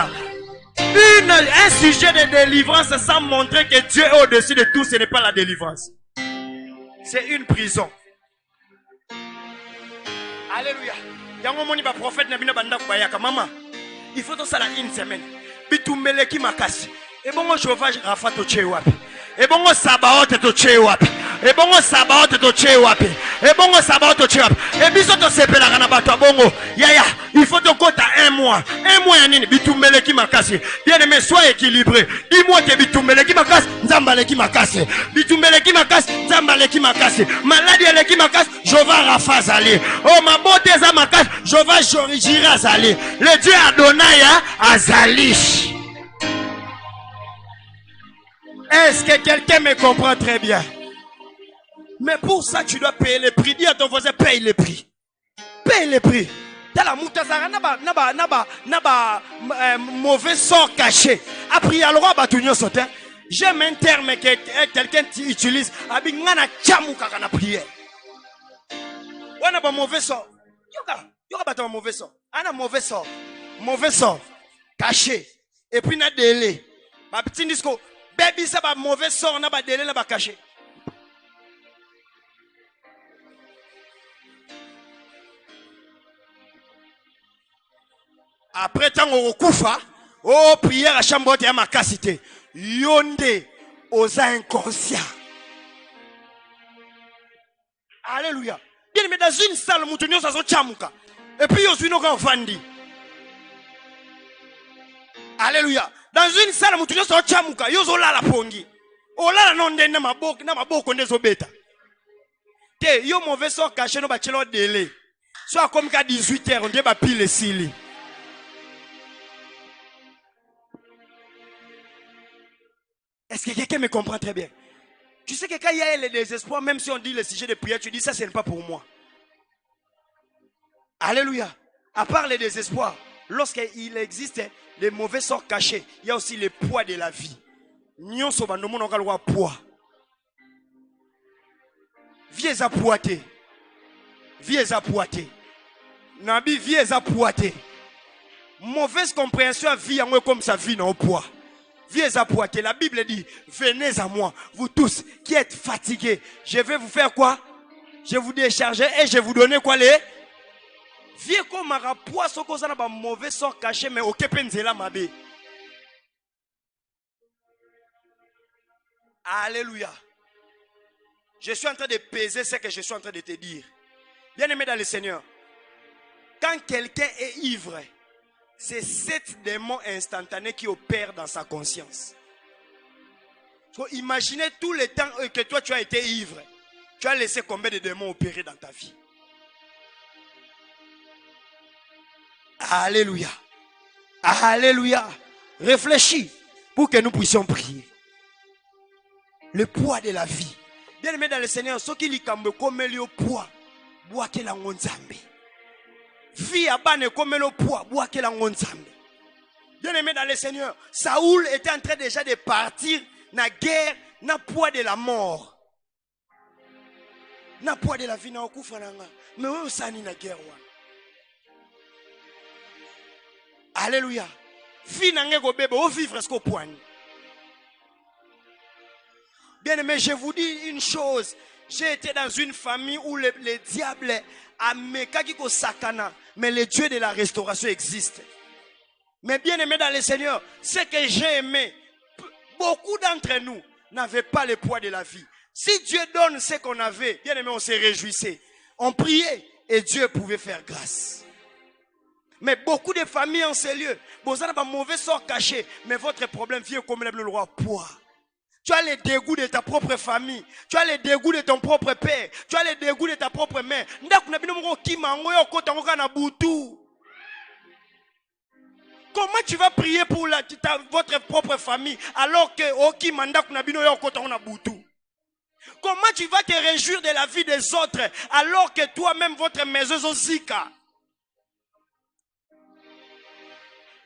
Un sujet de délivrance sans montrer que Dieu est au-dessus de tout, ce n'est pas la délivrance. C'est une prison. Alléluia. Maman, il faut tout ça une semaine. Bitumeleki makasi. Et bon, je vais Rafa toche wapi. Et bon, Sabaoth toche wapi. Et bon, Sabaoth toche wapi. Et bon, Sabaoth toche wapi. Et biso to sepela kana bato bongo. Yaya, il faut te kota 1 mois. 1 mois ya nini bitumeleki makasi. Bien aimé, sois équilibré. Dis-moi que bitumeleki makasi, nzambaleki makasi. Bitumeleki makasi, nzambaleki makasi. Maladie eleki makasi, Jova Rafa zali. Oh ma beauté za makasi, Jova Jorijira zali. Le Dieu Adonai azali. Est-ce que quelqu'un me comprend très bien? Mais pour ça, tu dois payer le prix. Dis à ton voisin, paye le prix. paye le prix. Dans la moutazara, mauvais sort caché. Après, alors, j'aime un terme que quelqu'un utilise. Abingana chamu kakana prière. On a un mauvais sort. Yoga un mauvais sort. On a mauvais sort. Mauvais sort. Caché. Et puis, on a délai. Ma petite disco. Baby, ça va mauvais sort. On a un délai, on a caché. Après tant au koufa, oh prière à chambre de ma cassité. Yonde aux inconscients. Alléluia. Bien mais dans une salle, moutonio ça so chamuka. Et puis yo suino ka vandi. Alléluia. Dans une salle, moutonio ça chamuka. Yo zo la pongi. O la non de na maboko ndezo beta. Te yo mauvais sort caché no bachelor délai. Soit comme qu'à 18h on dit ba pile sili. Est-ce que quelqu'un me comprend très bien? Tu sais que quand il y a le désespoir, même si on dit le sujet de prière, tu dis ça, ce n'est pas pour moi. Alléluia. À part le désespoir, lorsqu'il existe des mauvais sorts cachés, il y a aussi le poids de la vie. Nyon sobando mon ongalwa poids. Vieux à poiter. Vieux à poiter. Nabi vieux à poiter. Mauvaise compréhension à vie en comme sa vie non poids. Viens à Poitiers. La Bible dit, venez à moi, vous tous qui êtes fatigués. Je vais vous faire quoi? Je vais vous décharger et je vais vous donner quoi les? Viens comme un poisson qu'on a un mauvais sort caché, mais au Kepenzela Mabé. Alléluia. Je suis en train de peser ce que je suis en train de te dire. Bien-aimé dans le Seigneur, quand quelqu'un est ivre, c'est 7 démons instantanés qui opèrent dans sa conscience. Imaginez tout le temps que toi tu as été ivre. Tu as laissé combien de démons opérer dans ta vie? Alléluia. Alléluia. Réfléchis pour que nous puissions prier. Le poids de la vie. Bien aimé dans le Seigneur, ceux qui lui comme le poids, bois que la ngonzambe. Vie à bane comme le poids, bois que la ngonzambe. Bien aimé dans le Seigneur, Saoul était en train déjà de partir na guerre, na poids de la mort. Na poids de la vie na okufa nanga. Mais où sani na guerre wa? Alléluia. Vie na ngego bébé, au vivre est-ce qu'au point. Bien aimé, je vous dis une chose. J'ai été dans une famille où le diable a mekakiko sakana, mais le Dieu de la restauration existe. Mais bien aimé dans le Seigneur, ce que j'ai aimé, beaucoup d'entre nous n'avaient pas le poids de la vie. Si Dieu donne ce qu'on avait, bien aimé, on se réjouissait. On priait et Dieu pouvait faire grâce. Mais beaucoup de familles en ces lieux, vous avez un mauvais sort caché, mais votre problème vient comme le roi poids. Tu as les dégoûts de ta propre famille. Tu as les dégoûts de ton propre père. Tu as les dégoûts de ta propre mère. Comment tu vas prier pour votre propre famille alors que comment tu vas te réjouir de la vie des autres alors que toi-même votre maison est zika?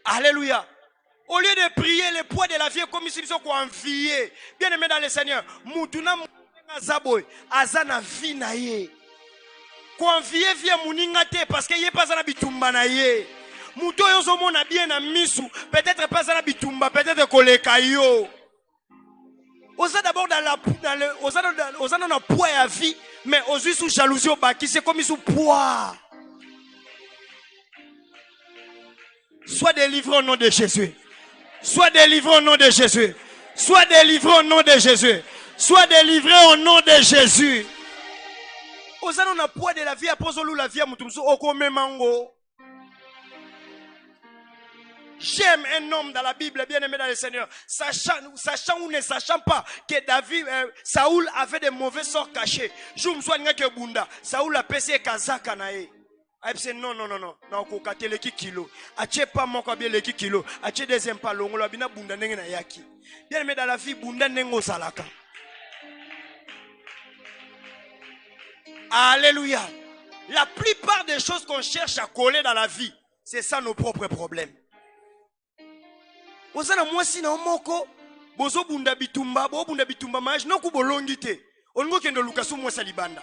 Alléluia. Au lieu de prier le poids de la vie comme si nous sommes enviés. Bien aimé dans le Seigneur. Moutuna Zaboy. Azana vie na ye. Convier via mouningate parce qu'il n'y a pas à bitumba na ye. Mouto yozo mona bien na misu. Peut-être pas à bitumba. Peut-être koleka yo. Osa d'abord dans le poids à vie. Mais aussi sous jalousie au baki. C'est comme sous poids. Sois délivré au nom de Jésus. Sois délivré au nom de Jésus. Sois délivré au nom de Jésus. Sois délivré au nom de Jésus. Osana na poids de la vie après la vie à mutumso okome mango. J'aime un homme dans la Bible, bien aimé dans le Seigneur, sachant ou ne sachant pas que David, Saoul avait des mauvais sorts cachés. Je me souviens que Bunda, Saoul a pesé Kazaka nae. Non, na okokate leki kilo. Ache pas mon kabie leki kilo. Ache deuxième pas longo la bina bunda nenge na yaki. Bien aimé dans la vie bunda nengo salaka. Alléluia. La plupart des choses qu'on cherche à coller dans la vie, c'est ça nos propres problèmes. Ozana mwasi na omoko, bozo bunda bitumba maj, non ku bolongi te. Ongo kendo lukasu mwasa libanda.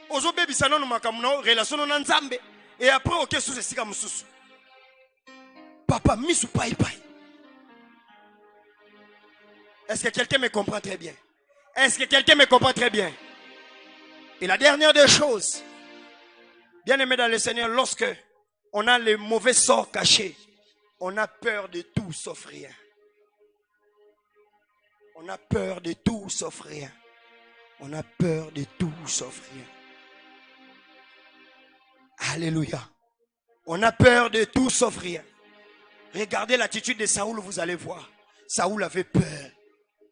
Ozo bebi sanono makamuno, relation na nzambe. Et après, ok, sous esika mususu. Papa, misu pai pai. Est-ce que quelqu'un me comprend très bien? Est-ce que quelqu'un me comprend très bien? Et la dernière des choses, bien aimé dans le Seigneur, lorsque on a les mauvais sorts cachés, on a peur de tout sauf rien. On a peur de tout sauf rien. On a peur de tout sauf rien. Alléluia. On a peur de tout sauf rien. Regardez l'attitude de Saoul, vous allez voir. Saoul avait peur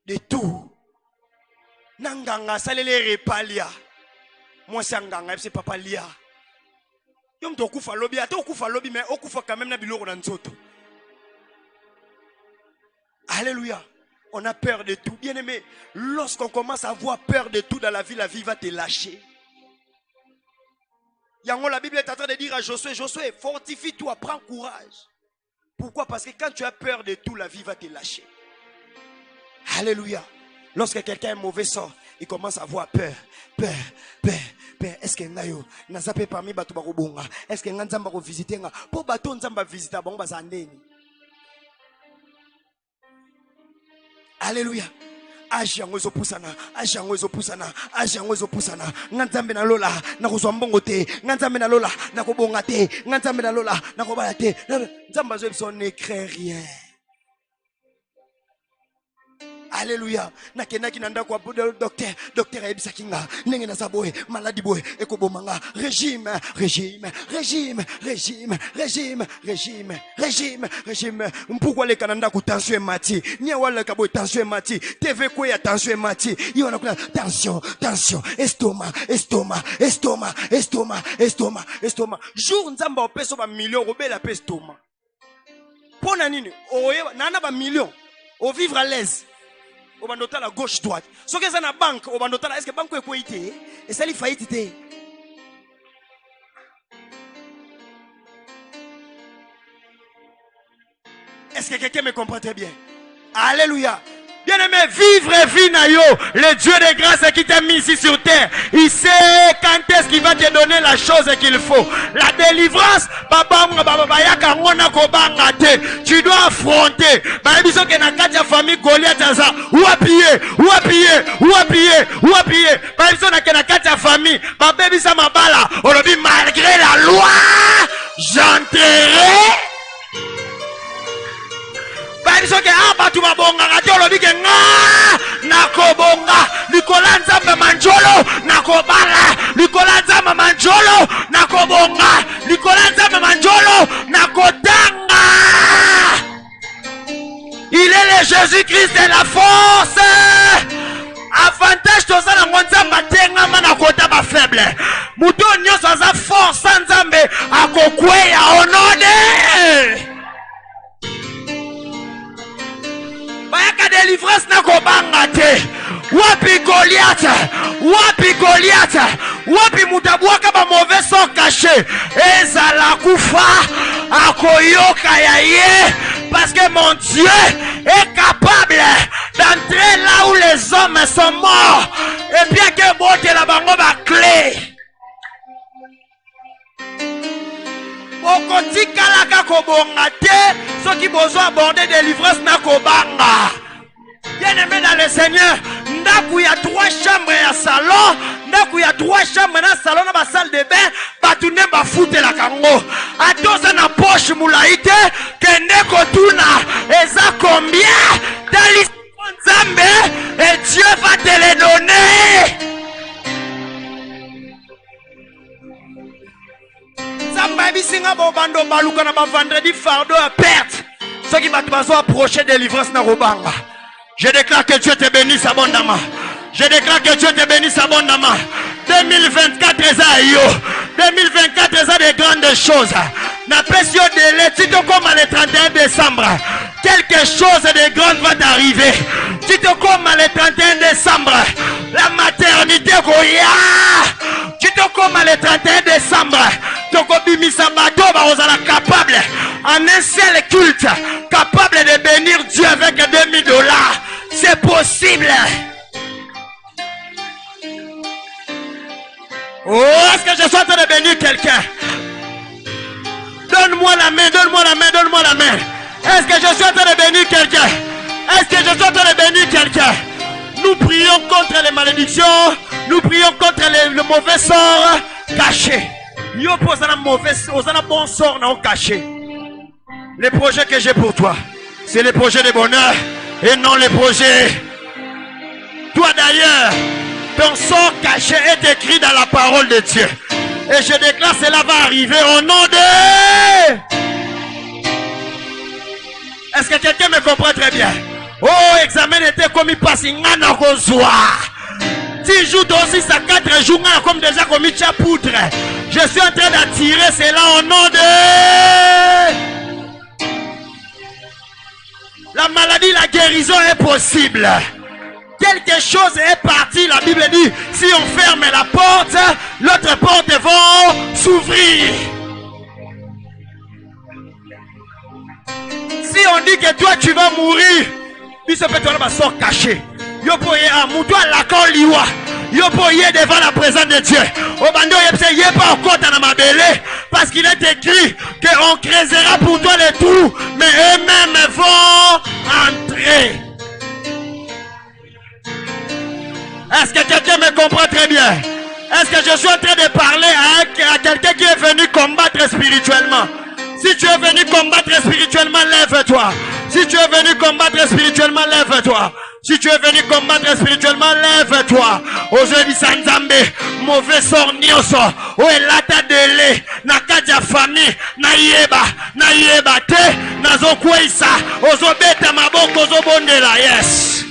de tout. Nanganga, salele repalia. Moi, c'est Nganga, c'est papa lia. Yom to kufa lobi, ate okufa lobi, mais okufa quand même na biloko na nzoto. Alléluia. On a peur de tout. Bien aimé, lorsqu'on commence à avoir peur de tout dans la vie va te lâcher. Yango, la Bible est en train de dire à Josué, Josué, fortifie-toi, prends courage. Pourquoi? Parce que quand tu as peur de tout, la vie va te lâcher. Alléluia. Lorsque quelqu'un a un mauvais sort, il commence à avoir peur. Peur. Est-ce que ngayo nazape parmi batu bakobonga? Est-ce que nganzamba ko visiter nga? Po bato nzamba visiter bango bazandeni. Alléluia. Ajango ezopusana. Nganzambe na lola nakozwa mbongo te. Nganzambe na lola nakobonga te. Nganzambe na lola nakobala te. Nzamba zo biso ne craint rien. Alléluia. Nakenaki nanda kwa docteur ebisa kinga. Nenge na saboe maladie boy ekobomanga. Régime. Pourquoi les Canada ku tension mati? Ni wala ka boy tension mati. TV ko ya tension mati. Yo na kuna tension. Estomac. Jour nzamba opeso ba million robela pe estomac. Pona nini? Oye nana ba million. O vivre à l'aise. Au bandota la gauche droite. Ce que c'est na banque, au bandota la est-ce que banque est quoi été? Et ça lui faillite été. Est-ce que quelqu'un me comprend très bien? Alléluia. Bien aimé, vivre et vie na yo, le Dieu de grâce qui t'a mis ici sur terre, il sait quand est-ce qu'il va te donner la chose qu'il faut. La délivrance, tu dois affronter. Famille Goliath, ou appuyer. Malgré la loi, j'entrerai. Nakobonga Nikolanza Manjolo Nakobala Nikolanza Manjolo Nakobonga Nikolanza Manjolo Nakodanga. Il est le Jésus-Christ de la force. Avantage toza na nzamba tenga mana kota ba faible. Muto nyoso za force nzambe akokweya onone. Bayaka délivrance na kobanga te. Wapi Goliath. Wapi mutabwaka ba mauvais sort caché. Ezala kufa akoyoka ya ye. Parce que mon Dieu est capable d'entrer là où les hommes sont morts. Et bien que bote la bango ba clé. Okotika la kakobonga te. Ceux qui besoin aborder délivrance na kobanga. Bien aimé dans le Seigneur, ndaku ya 3 chambres ya salon, ndaku ya 3 chambres na salon na ba salle de bain, batune ba fute la kango. Atoza na poche mulaite, kende kotuna, eza combien? Dans Nzambe, et Dieu va te les donner. Nzamba bisinga bo bando baluka na ba vendredi fardeau à perte. Ceux qui battent baso approcher délivrance na robanga. Je déclare que Dieu te bénisse abondamment. 2024 est à yo. 2024 est à de grandes choses. Na pression de l'étude comme le 31 décembre. Quelque chose de grand va t'arriver. Tu te comme le 31 décembre. La maternité goya. Tu te comme le 31 décembre, Tokobimisa Bato, Barosala capable, en un seul culte, capable de bénir Dieu avec $2000. C'est possible. Oh, est-ce que je suis en train de bénir quelqu'un? Donne-moi la main, donne-moi la main, donne-moi la main. Est-ce que je suis en train de bénir quelqu'un? Est-ce que je suis en train de bénir quelqu'un? Nous prions contre les malédictions. Nous prions contre le mauvais sort caché. Yo pose un mauvais, un bon sort non caché. Les projets que j'ai pour toi, c'est les projets de bonheur et non les projets. Toi d'ailleurs, ton sort caché est écrit dans la parole de Dieu. Et je déclare cela va arriver au nom de... Est-ce que quelqu'un me comprend très bien? Oh, examen était comme il passe, il n'a pas 10 jours, 6 à 4 jours, comme déjà comme il poudre. Je suis en train d'attirer cela au nom de... La maladie, la guérison est possible. Quelque chose est parti, la Bible dit, si on ferme la porte, l'autre porte va s'ouvrir. Si on dit que toi tu vas mourir, il se peut que tu vas sort caché. Yo poye amuto la kon liwa. Yo poye devant la présence de Dieu. Au bando yepse yé pas encore dans ma belé, parce qu'il est écrit que on creusera pour toi les trous, mais eux-mêmes vont entrer. Est-ce que quelqu'un me comprend très bien? Est-ce que je suis en train de parler à quelqu'un qui est venu combattre spirituellement? Si tu es venu combattre spirituellement, lève-toi. Si tu es venu combattre spirituellement, lève-toi. Si tu es venu combattre spirituellement, lève-toi. Aujourd'hui, Sanzambe, mauvais sort nyoso. O elata dele, na kaja famille, na yeba te, na zo kweisa, ozo beta maboko, ozo bondela, yes.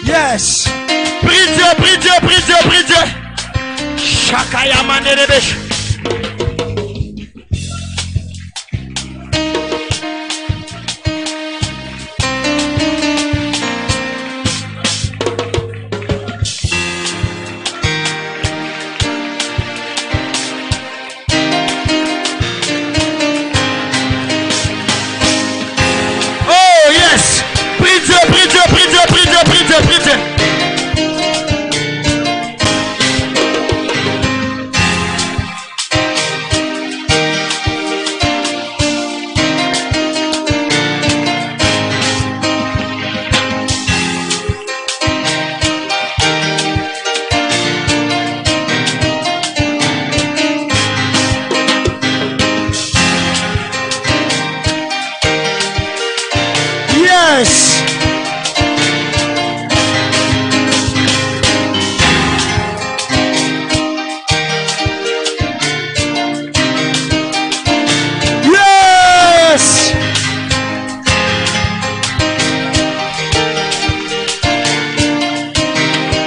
Yes. Prie Dieu, prie Dieu, prie Dieu, prie Dieu. Shakaya Manderebesh. Oh yes. Prie Dieu, prie Dieu, prie Dieu, prie Dieu, prie Dieu, prie Dieu. Yes. Yes.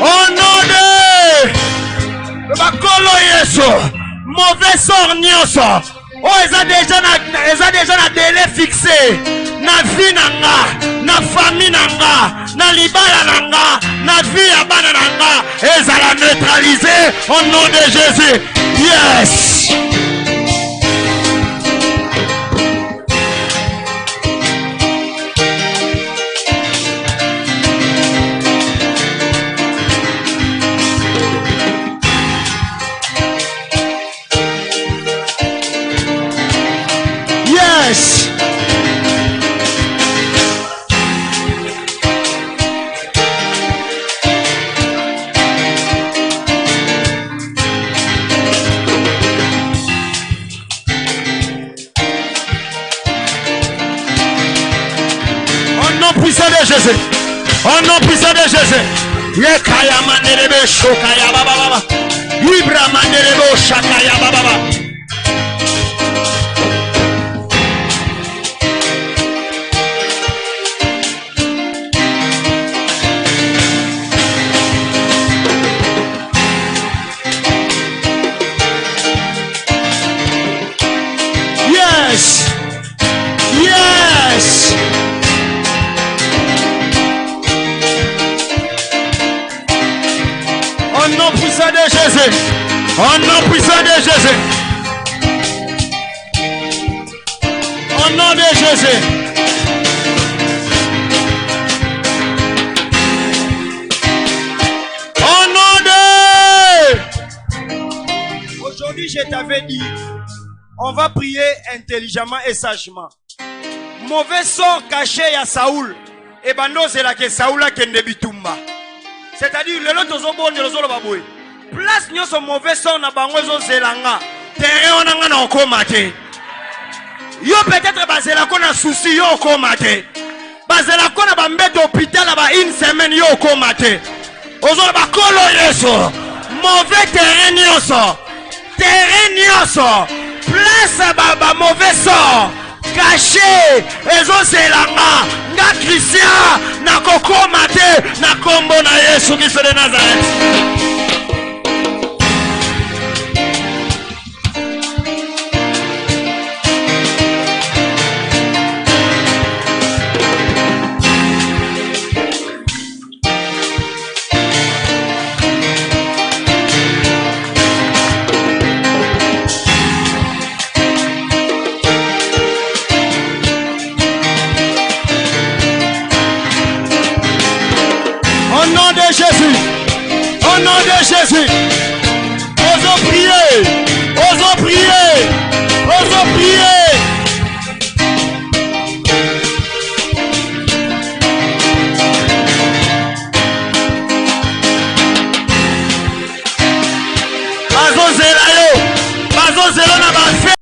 Oh non de bakolo yeso mauvais sort nyonso. Oh ils ont déjà na délai fixé. Na vie nanga, na famille nanga, na libala nanga, na vie ya bana nanga, ezala neutralisé au nom de Jésus. Yes. Yes. Puissant de Jésus. Au nom puissant de Jésus. Yekaya manderebe shokaya baba baba. Ibra manderebo shakaya baba baba. puissant de Jésus. Au nom puissant de Jésus. Au nom de Jésus. Au nom de... Aujourd'hui, je t'avais dit, on va prier intelligemment et sagement. Mauvais sort caché à Saoul. Et bando c'est là que Saoul a kende bitumba. C'est-à-dire, le lot ozo bon, le zo baboué. Place nyo son mauvais sort na bango zo zelanga. Terrain onanga na okomate. Yo peut-être bazela kona souci yo okomate. Bazela kona bambete hôpital ba une semaine yo okomate. Ozo ba kolo yeso. Mauvais terrain nyoso. Terrain nyoso. Place ba mauvais sort. Caché. Ezo zelanga. Nga Christian. Na kokoma te. Na kombo na Yesu Kristo de Nazareth.